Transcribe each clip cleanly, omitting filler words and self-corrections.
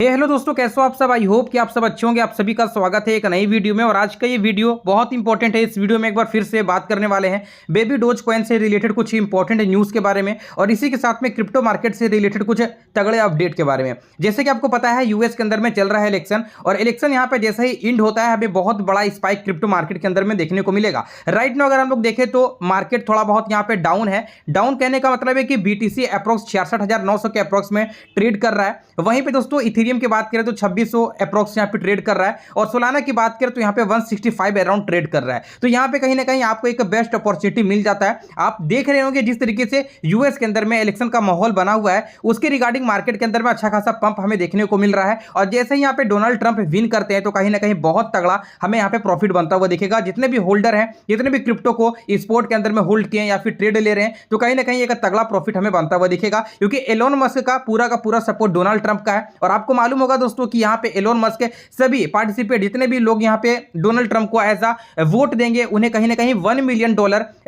Hello दोस्तों, कैसे हो आप सब। आई होप कि आप सब अच्छे होंगे। आप सभी का स्वागत है एक नई वीडियो में। और आज का ये वीडियो बहुत इंपॉर्टेंट है। इस वीडियो में एक बार फिर से बात करने वाले हैं बेबी डोज कॉइन से रिलेटेड कुछ इंपॉर्टेंट न्यूज़ के बारे में, और इसी के साथ में क्रिप्टो मार्केट से रिलेटेड कुछ तगड़े अपडेट के बारे में। जैसे कि आपको पता है यूएस के अंदर में चल रहा है इलेक्शन, और इलेक्शन यहाँ पे जैसे ही इंड होता है हमें बहुत बड़ा स्पाइक क्रिप्टो मार्केट के अंदर में देखने को मिलेगा। राइट नाउ अगर हम लोग देखें तो मार्केट थोड़ा बहुत यहाँ पे डाउन है। डाउन कहने का मतलब है कि बीटीसी अप्रोक्स 66,900 के अप्रोक्स में ट्रेड कर रहा है। वहीं पे दोस्तों इथेरियम की बात करें तो 2600 अप्रोक्स यहाँ पे ट्रेड कर रहा है, और सोलाना की बात करें तो यहाँ पे 165 अराउंड ट्रेड कर रहा है। तो यहाँ पे कहीं ना कहीं आपको एक बेस्ट अपॉर्चुनिटी मिल जाता है। आप देख रहे होंगे जिस तरीके से यूएस के अंदर में इलेक्शन का माहौल बना हुआ है, उसके रिगार्डिंग मार्केट के अंदर में अच्छा खासा पंप हमें देखने को मिल रहा है। और जैसे ही यहाँ पे डोनाल्ड ट्रंप विन करते हैं तो कहीं ना कहीं बहुत तगड़ा हमें यहाँ पे प्रॉफिट बनता हुआ दिखेगा। जितने भी होल्डर हैं, जितने भी क्रिप्टो को स्पोर्ट के अंदर में होल्ड किए या फिर ट्रेड ले रहे हैं, तो कहीं ना कहीं एक तगड़ा प्रॉफिट हमें बनता हुआ दिखेगा, क्योंकि एलोन मस्क का पूरा सपोर्ट डोनाल्ड ट्रंप का है। और आपको मालूम होगा दोस्तों कि यहाँ पे एलोन मस्क के सभी पार्टिसिपेट, जितने भी लोग यहाँ पे डोनाल्ड ट्रंप को एज अ वोट देंगे, उन्हें कहीं ना कहीं $1 मिलियन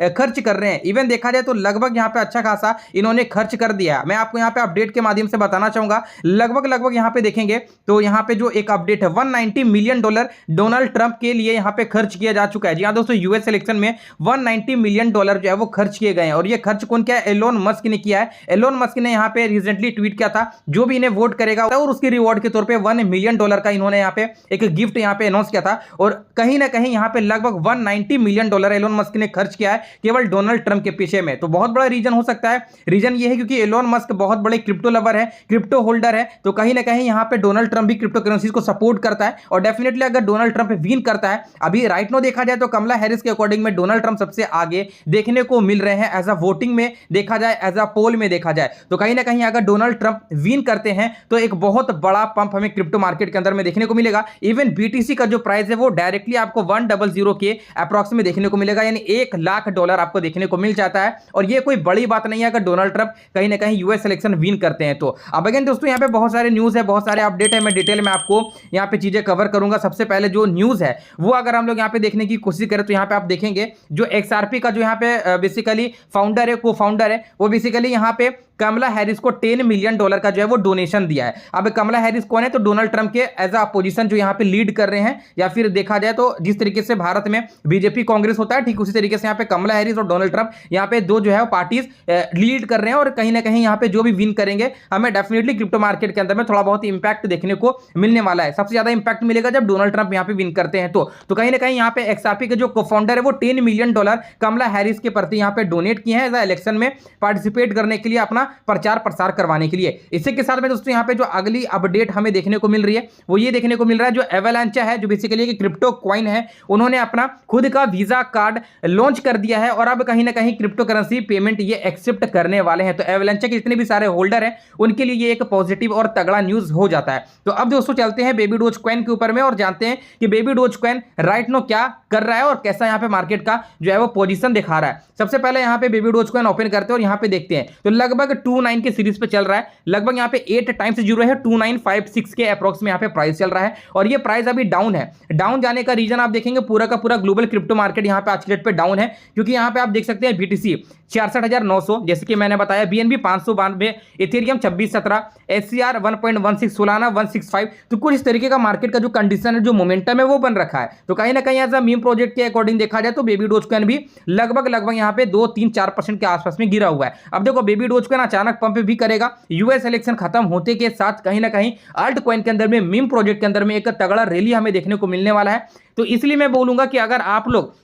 खर्च कर रहे हैं। इवन देखा जाए तो लगभग यहाँ पे अच्छा खासा इन्होंने खर्च कर दिया। मैं आपको यहाँ पे अपडेट के माध्यम से बताना चाहूंगा। लगभग यहाँ पे देखेंगे तो यहाँ पे जो एक अपडेट है $190 मिलियन डोनाल्ड ट्रंप के लिए यहाँ पे खर्च किया जा चुका है। जी हाँ दोस्तों, यूएस इलेक्शन में $190 मिलियन जो है वो खर्च किए गए हैं। और ये खर्च कौन किया है? एलोन मस्क ने किया है। एलोन मस्क ने यहाँ पे रिसेंटली ट्वीट किया था, जो भी इन्हें वोट करेगा और उसकी रिवॉर्ड के तौर पे $1 मिलियन का इन्होंने यहाँ पे एक गिफ्ट यहाँ पे अनाउंस किया था। और कहीं ना कहीं यहाँ पे लगभग $190 मिलियन एलोन मस्क ने खर्च किया है केवल डोनाल्ड ट्रंप के पीछे में। तो बहुत बड़ा रीजन हो सकता है। रीजन ये है क्योंकि एलोन मस्क बहुत बड़े क्रिप्टो लवर है, क्रिप्टो होल्डर है। तो कहीं ना कहीं यहाँ पे डोनाल्ड ट्रंप भी क्रिप्टो करेंसीज को सपोर्ट करता है। और डेफिनेटली अगर डोनाल्ड ट्रंप विन करता है, अभी राइट नो देखा जाए तो कमला हैरिस के अकॉर्डिंग में डोनाल्ड ट्रंप सबसे आगे देखने को मिल रहे हैं। एज अ वोटिंग में देखा जाए, एज अ पोल में देखा जाए, तो कहीं ना कहीं अगर डोनाल्ड ट्रंप विन करते हैं तो एक बहुत बड़ा पंप हमें क्रिप्टो मार्केट के अंदर में देखने को मिलेगा। इवन बीटीसी का जो प्राइस है वो डायरेक्टली आपको 100 के अप्रॉक्स में देखने को मिलेगा, यानी $1,00,000 आपको देखने को मिल जाता है। और ये कोई बड़ी बात नहीं है अगर डोनाल्ड ट्रंप कहीं ना कहीं यूएस इलेक्शन विन करते हैं तो। अब अगेन दोस्तों यहाँ पे बहुत सारे न्यूज़ है, बहुत सारे अपडेट है। मैं डिटेल में आपको यहाँ पे चीजें कवर करूंगा। सबसे पहले जो न्यूज़ है वो अगर हम लोग यहाँ पे देखने की कोशिश करें तो यहाँ पे आप देखेंगे जो XRP का जो यहाँ पे बेसिकली फाउंडर है, को फाउंडर है, वो बेसिकली यहाँ पे कमला हैरिस को $10 मिलियन का जो है वो डोनेशन दिया है। अब कमला हैरिस कौन है? तो डोनाल्ड ट्रंप के एज अ अपोजिशन जो यहाँ पे लीड कर रहे हैं, या फिर देखा जाए तो जिस तरीके से भारत में बीजेपी कांग्रेस होता है, ठीक उसी तरीके से यहाँ पे कमला हैरिस और डोनाल्ड ट्रंप यहाँ पे दो जो है पार्टीज लीड कर रहे हैं। और कहीं ना कहीं यहाँ पे जो भी विन करेंगे हमें डेफिनेटली क्रिप्टो मार्केट के अंदर में थोड़ा बहुत इंपैक्ट देखने को मिलने वाला है। सबसे ज्यादा इंपैक्ट मिलेगा जब डोनाल्ड ट्रंप यहाँ पे विन करते हैं तो कहीं ना कहीं यहाँ पे XRP के जो को-फाउंडर है वो $10 मिलियन कमला हैरिस के प्रति यहाँ पे डोनेट किए हैं एज इलेक्शन में पार्टिसिपेट करने के लिए, अपना प्रचार प्रसार करवाने के लिए। इसी के साथ में दोस्तों यहाँ पे जो अगली अपडेट हमें देखने को मिल रही है वो ये देखने को मिल रहा है, जो एवलांचा है, जो बेसिकली एक क्रिप्टो कॉइन है, उन्होंने अपना खुद का वीजा कार्ड लॉन्च कर दिया है। और अब कहीं ना कहीं क्रिप्टो करेंसी पेमेंट ये एक्सेप्ट करने वाले हैं। तो एवलांचा के जितने भी सारे होल्डर हैं उनके लिए ये एक पॉजिटिव और तगड़ा न्यूज हो जाता है। तो अब दोस्तों चलते हैं बेबी डोज कॉइन के ऊपर में और जानते हैं कि baby doge coin right now क्या कर रहा है और कैसा यहाँ पे मार्केट का जो है वो पोजीशन दिखा रहा है। सबसे पहले यहाँ पे बेबी डोज कॉइन ओपन करते हैं और यहाँ पे देखते हैं तो लगभग 29 के सीरीज पे चल रहा है। लगभग यहाँ पे 8 टाइम्स जीरो है, 2956 के अप्रॉक्स में यहाँ पे प्राइस चल रहा है। और ये प्राइस अभी डाउन है। डाउन जाने का रीजन आप देखेंगे पूरा का पूरा ग्लोबल क्रिप्टो मार्केट यहाँ पे आज के डेट पे डाउन है, क्योंकि यहाँ पे आप देख सकते हैं बीटीसी 66,900 जैसे कि मैंने बताया, BNB 592, इथेरियम 2617, SCR 1.16, सोलाना 165। तो कुछ इस तरीके का मार्केट का जो कंडीशन है, जो मोमेंटम है वो बन रखा है। तो कहीं ना कहीं एज अ मीम प्रोजेक्ट के अकॉर्डिंग देखा जाए तो बेबी डोज कॉइन भी लगभग यहाँ पे 2-3-4% के आसपास में गिरा हुआ है। अब देखो बेबी डोज कॉइन अचानक पंप भी करेगा। यूएस इलेक्शन खत्म होते के साथ कहीं ना कहीं अल्ट कॉइन के अंदर में, मीम प्रोजेक्ट के अंदर में एक तगड़ा रैली हमें देखने को मिलने वाला है। तो इसलिए मैं बोलूंगा कि अगर आप लोग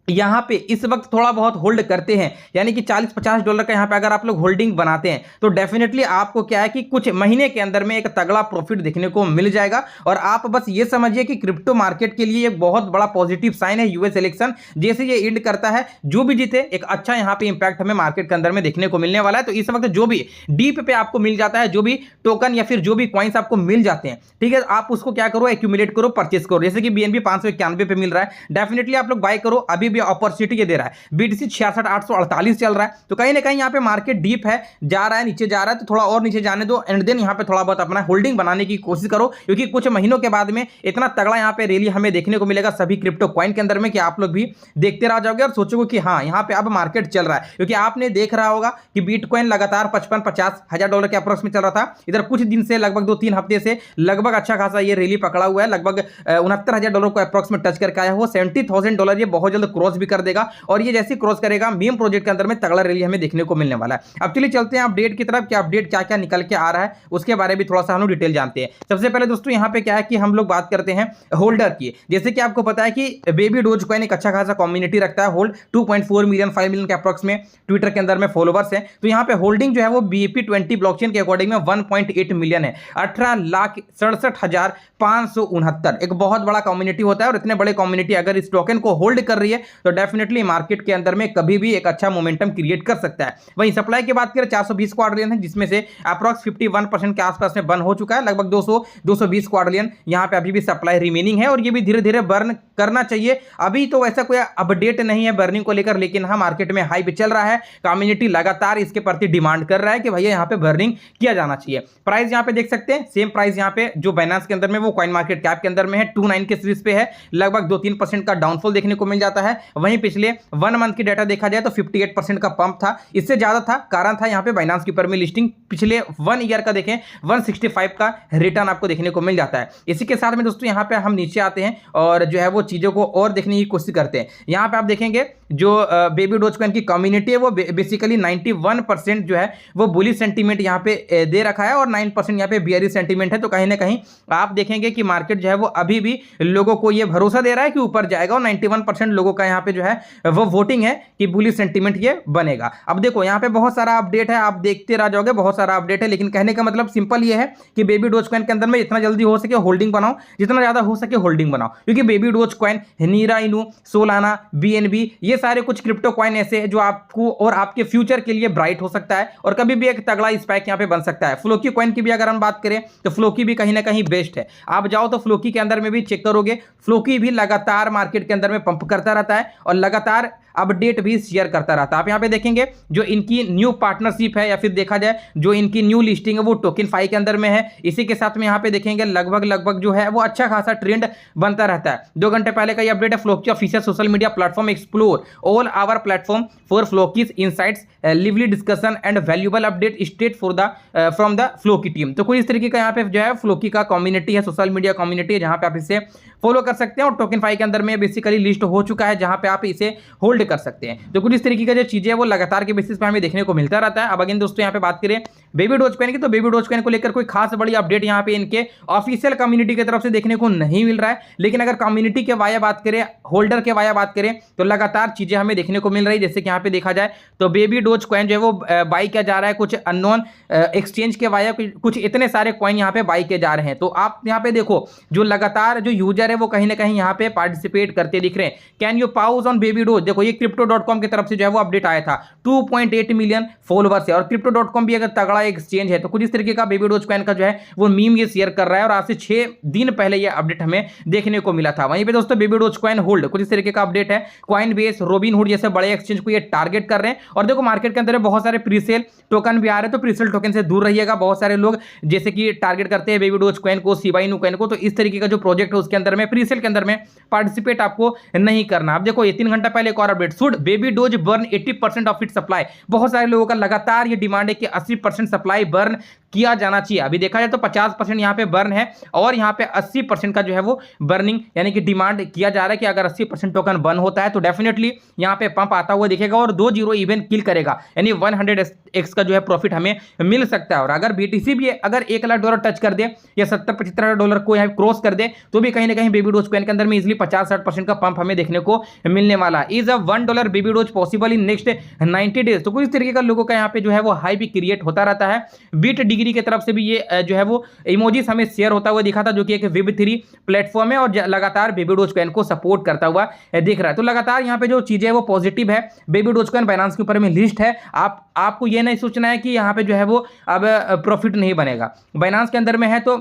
यहाँ पे इस वक्त थोड़ा बहुत होल्ड करते हैं, यानी कि $40-50 का यहाँ पे अगर आप लोग होल्डिंग बनाते हैं, तो डेफिनेटली आपको क्या है कि कुछ महीने के अंदर में एक तगड़ा प्रॉफिट देखने को मिल जाएगा। और आप बस ये समझिए कि क्रिप्टो मार्केट के लिए एक बहुत बड़ा पॉजिटिव साइन है यूएस इलेक्शन। जैसे ये एंड करता है, जो भी जीते एक अच्छा यहाँ पे इंपैक्ट हमें मार्केट के अंदर में देखने को मिलने वाला है। तो इस वक्त जो भी डीप पे आपको मिल जाता है, जो भी टोकन या फिर जो भी कॉइन्स आपको मिल जाते हैं, ठीक है, आप उसको क्या करो, एक्यूमुलेट करो, परचेस करो। जैसे कि BNB 591 पे मिल रहा है, डेफिनेटली आप लोग बाय करो। अभी भी अपॉर्चुनिटी ये दे रहा है। BTC 66,848 चल रहा है, तो कहीं ना कहीं यहाँ पे मार्केट डीप है, जा रहा है, नीचे जा रहा है, तो थोड़ा और नीचे जाने दो एंड देन यहाँ पे थोड़ा बहुत अपना होल्डिंग बनाने की कोशिश करो, क्योंकि कुछ महीनों के बाद में इतना तगड़ा यहाँ पे रैली हमें देखने को मिलेगा सभी क्रिप्टो कॉइन के अंदर में कि आप लोग भी देखते रह जाओगे और सोचोगे कि हाँ यहाँ पे अब मार्केट चल रहा है। क्योंकि आपने देख रहा होगा कि बिटकॉइन लगातार 55-50 हजार डॉलर के अप्रोक्स में चल रहा था, इधर कुछ दिन से लगभग 2-3 हफ्ते से लगभग अच्छा खासा ये रैली पकड़ा हुआ है, लगभग 69,000 डॉलर को अप्रोक्स में टच करके आया हो। 70,000 डॉलर ये बहुत जल्द क्रॉस भी कर देगा, और ये जैसे क्रॉस करेगा मीम प्रोजेक्ट के अंदर में तगड़ा रैली हमें देखने को मिलने वाला है। अब चलिए चलते हैं अपडेट की तरफ कि अपडेट क्या क्या निकल के आ रहा है, उसके बारे में थोड़ा सा हम लोग डिटेल जानते हैं। सबसे पहले दोस्तों यहाँ पे क्या है कि हम लोग बात करते हैं होल्डर की। जैसे कि आपको पता है कि बेबी डोज कॉइन एक अच्छा खासा कम्युनिटी रखता है, होल्ड 2.4 मिलियन 5 मिलियन के अप्रोक्स में ट्विटर के अंदर में फॉलोवर्स हैं। तो यहाँ पे होल्डिंग जो है वो BEP20 ब्लॉकचेन के अकॉर्डिंग में 1.8 मिलियन है, 18,67,569। एक बहुत बड़ा कम्युनिटी होता है, और इतने बड़े कम्युनिटी अगर इस टोकन को होल्ड कर रही है तो डेफिनेटली मार्केट के अंदर में कभी भी एक अच्छा मोमेंटम क्रिएट कर सकता है। वहीं सप्लाई की बात करें 420 क्वाड्रिलियन है, जिसमें से अप्रॉक्स 51% के आसपास में बर्न हो चुका है, लगभग 200-220 क्वाड्रिलियन यहाँ पे अभी भी सप्लाई रिमेनिंग है, और ये भी धीरे धीरे बर्न करना चाहिए। अभी तो ऐसा कोई अपडेट नहीं है बर्निंग को लेकर, लेकिन हाँ मार्केट में हाइप चल रहा है, कम्युनिटी लगातार इसके प्रति डिमांड कर रहा है कि भैया यहाँ पे बर्निंग किया जाना चाहिए। प्राइस यहाँ पे देख सकते हैं, सेम प्राइस यहाँ पे जो बाइनेंस के अंदर में वो कॉइन मार्केट कैप के अंदर में है 29 के सीरीज पे है, लगभग 2-3% का डाउनफॉल देखने को मिल जाता है। वहीं पिछले 1 मंथ की डाटा देखा जाए तो 58% का पंप था, इससे ज्यादा था। कारण था यहाँ पे बाइनेंस की प्राइमरी लिस्टिंग पिछले 1 ईयर का देखें 165 का रिटर्न आपको देखने को मिल जाता है। इसी के साथ में दोस्तों यहाँ पे हम नीचे आते हैं और जो है वो चीजों को और देखने की कोशिश करते हैं। यहाँ पे आप देखेंगे जो बेबी डोज कॉइन की कम्युनिटी है वो बेसिकली 91% जो है वो बुलिश सेंटीमेंट यहाँ पे दे रखा है, और 9% यहाँ पे बियरिश सेंटीमेंट है। तो कहीं ना कहीं आप देखेंगे कि मार्केट जो है वो अभी भी लोगों को ये भरोसा दे रहा है कि ऊपर जाएगा, और 91% लोगों का यहाँ पे जो है वो वोटिंग है कि बुलिश सेंटीमेंट ये बनेगा। अब देखो यहाँ पे बहुत सारा अपडेट है, आप देखते रह जाओगे, बहुत सारा अपडेट है, लेकिन कहने का मतलब सिंपल ये है कि बेबी डोज कॉइन के अंदर में जितना जल्दी हो सके होल्डिंग बनाओ, जितना ज्यादा हो सके होल्डिंग बनाओ, क्योंकि बेबी डोज कॉइन, नीरा इनू, सोलाना, BNB ये सारे कुछ क्रिप्टो कॉइन ऐसे हैं जो आपको और आपके फ्यूचर के लिए ब्राइट हो सकता है, और कभी भी एक तगड़ा स्पाइक यहाँ पे बन सकता है। फ्लोकी कॉइन की भी अगर हम बात करें तो फ्लोकी भी कहीं ना कहीं बेस्ट है। आप जाओ तो फ्लोकी के अंदर में भी चेक करोगे, फ्लोकी भी लगातार मार्केट के अंदर में पंप करता रहता है और लगातार अपडेट भी शेयर करता रहता है। आप यहाँ पे देखेंगे जो इनकी न्यू पार्टनरशिप है, या फिर देखा जाए जो इनकी न्यू लिस्टिंग है वो टोकनफाई के अंदर में है। इसी के साथ में यहाँ पे देखेंगे लगभग जो है वो अच्छा खासा ट्रेंड बनता रहता है। 2 घंटे पहले का ये अपडेट है, Floki official social media platform explore all our platform for Floki's insights lively discussion and valuable update state for the from the Floki team. तो कोई इस तरीके का यहाँ पे जो है फ्लोकी का कम्युनिटी है, सोशल मीडिया कम्युनिटी है, जहाँ पे आप इसे फॉलो कर सकते हैं, और टोकनफाई के अंदर में बेसिकली लिस्ट हो चुका है जहाँ पे आप इसे होल्ड कर सकते हैं। तो कुछ इस तरीके का जो चीजें है वो लगातार के बेसिस पे हमें देखने को मिलता रहता है। अब अगेन दोस्तों यहाँ पे बात करें बेबी डोज कॉइन की, तो बेबी डोज कॉइन को लेकर कोई खास बड़ी अपडेट यहाँ पे इनके ऑफिशियल कम्युनिटी की तरफ से देखने को नहीं मिल रहा है, लेकिन अगर कम्युनिटी के वाया बात करें, होल्डर के वाया बात करें, तो लगातार चीजें हमें देखने को मिल रही है। जैसे कि यहाँ पे देखा जाए तो बेबी डोज कॉइन जो है वो बाई किया जा रहा है, कुछ अननोन एक्सचेंज के वाया कुछ इतने सारे कॉइन यहाँ पे बाई किए जा रहे हैं। तो आप यहाँ पे देखो जो लगातार जो यूजर है वो कहीं ना कहीं यहाँ पे पार्टिसिपेट करते दिख रहे हैं। Can you pause on baby dose, देखो ये crypto.com की तरफ से जो है वो अपडेट आया था, 2.8 मिलियन फॉलोवर्स है, और crypto.com भी अगर तगड़ा एक्सचेंज है। तो कुछ इस तरीके का बेबी डोज कॉइन का जो है वो मीम ये शेयर कर रहा है, और आज से 6 दिन पहले ये अपडेट हमें देखने को मिला था। वहीं पे दोस्तों बेबी डोज कॉइन होल्ड कुछ इस तरीके का अपडेट है, कॉइन बेस, रोबिनहुड जैसे बड़े एक्सचेंज को ये टारगेट कर रहे हैं। और देखो मार्केट के अंदर बहुत सारे प्रीसेल टोकन भी आ रहे हैं, तो प्रीसेल टोकन से दूर रहिएगा। बहुत सारे लोग जैसे कि टारगेट करते हैं बेबी डोज कॉइन को, शिबा इनू कॉइन को, तो इस तरीके का जो प्रोजेक्ट है उसके अंदर में प्रीसेल के अंदर में पार्टिसिपेट आपको नहीं करना। अब देखो ये 3 घंटा पहले एक और update, should baby dose burn 80% of it supply. बहुत सारे लोगों का लगातार ये डिमांड है कि 80% सप्लाई बर्न किया जाना चाहिए। अभी देखा जाए तो 50% यहाँ पे बर्न है, और यहाँ पे 80% का जो है वो बर्निंग यानी कि डिमांड किया जा रहा है कि अगर 80% टोकन बर्न होता है तो डेफिनेटली यहाँ पे पंप आता हुआ दिखेगा, और 2 जीरो इवन किल करेगा, यानी 100x का जो है प्रॉफिट हमें मिल सकता है। और अगर BTC भी अगर $1 लाख टच कर दे या 70-75 डॉलर को यहाँ क्रॉस कर दे, तो भी कहीं ना कहीं बेबी डोज कॉइन के अंदर में इजिली 50-60% का पंप हमें देखने को मिलने वाला। Is a $1 baby dose possible in next 90 days. तो कुछ तरीके का लोगों का यहाँ पे जो है वो हाई भी क्रिएट होता रहता है। बीट डिग्री की तरफ से भी ये जो है वो इमोजीज हमें शेयर होता हुआ दिखा था, जो कि एक Web3 प्लेटफॉर्म है और लगातार बेबी डोज कॉइन को सपोर्ट करता हुआ दिख रहा है। तो लगातार यहाँ पे जो चीजें है वो पॉजिटिव है। बेबी डोज कॉइन बाइनेंस के ऊपर में लिस्ट है, आपको ये नहीं सोचना है कि यहाँ पे जो है वो अब प्रॉफिट नहीं बनेगा। बाइनेंस के अंदर में है तो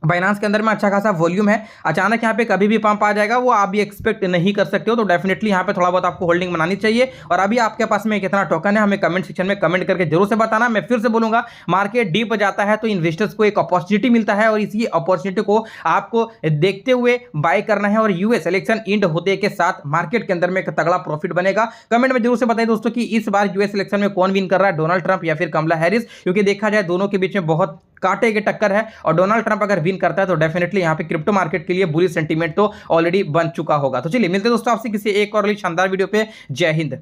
बाइनांस के अंदर में अच्छा खासा वॉल्यूम है, अचानक यहाँ पे कभी भी पंप आ जाएगा वो आप भी एक्सपेक्ट नहीं कर सकते हो, तो डेफिनेटली यहाँ पे थोड़ा बहुत आपको होल्डिंग बनानी चाहिए। और अभी आपके पास में कितना टोकन है हमें कमेंट सेक्शन में कमेंट करके जरूर से बताना। मैं फिर से बोलूंगा, मार्केट डीप जाता है तो इन्वेस्टर्स को एक अपॉर्चुनिटी मिलता है और इसी अपॉर्चुनिटी को आपको देखते हुए बाय करना है और यूएस इलेक्शन इंड होते के साथ मार्केट के अंदर में एक तगड़ा प्रॉफिट बनेगा। कमेंट में जरूर से बताइए दोस्तों कि इस बार यूएस इलेक्शन में कौन विन कर रहा है, डोनाल्ड ट्रंप या फिर कमला हैरिस, क्योंकि देखा जाए दोनों के बीच में बहुत कांटे की टक्कर है और डोनाल्ड ट्रंप अगर विन करता है तो डेफिनेटली यहाँ पे क्रिप्टो मार्केट के लिए बुलिश सेंटीमेंट तो ऑलरेडी बन चुका होगा। तो चलिए मिलते हैं दोस्तों आपसे किसी एक और शानदार वीडियो पे। जय हिंद।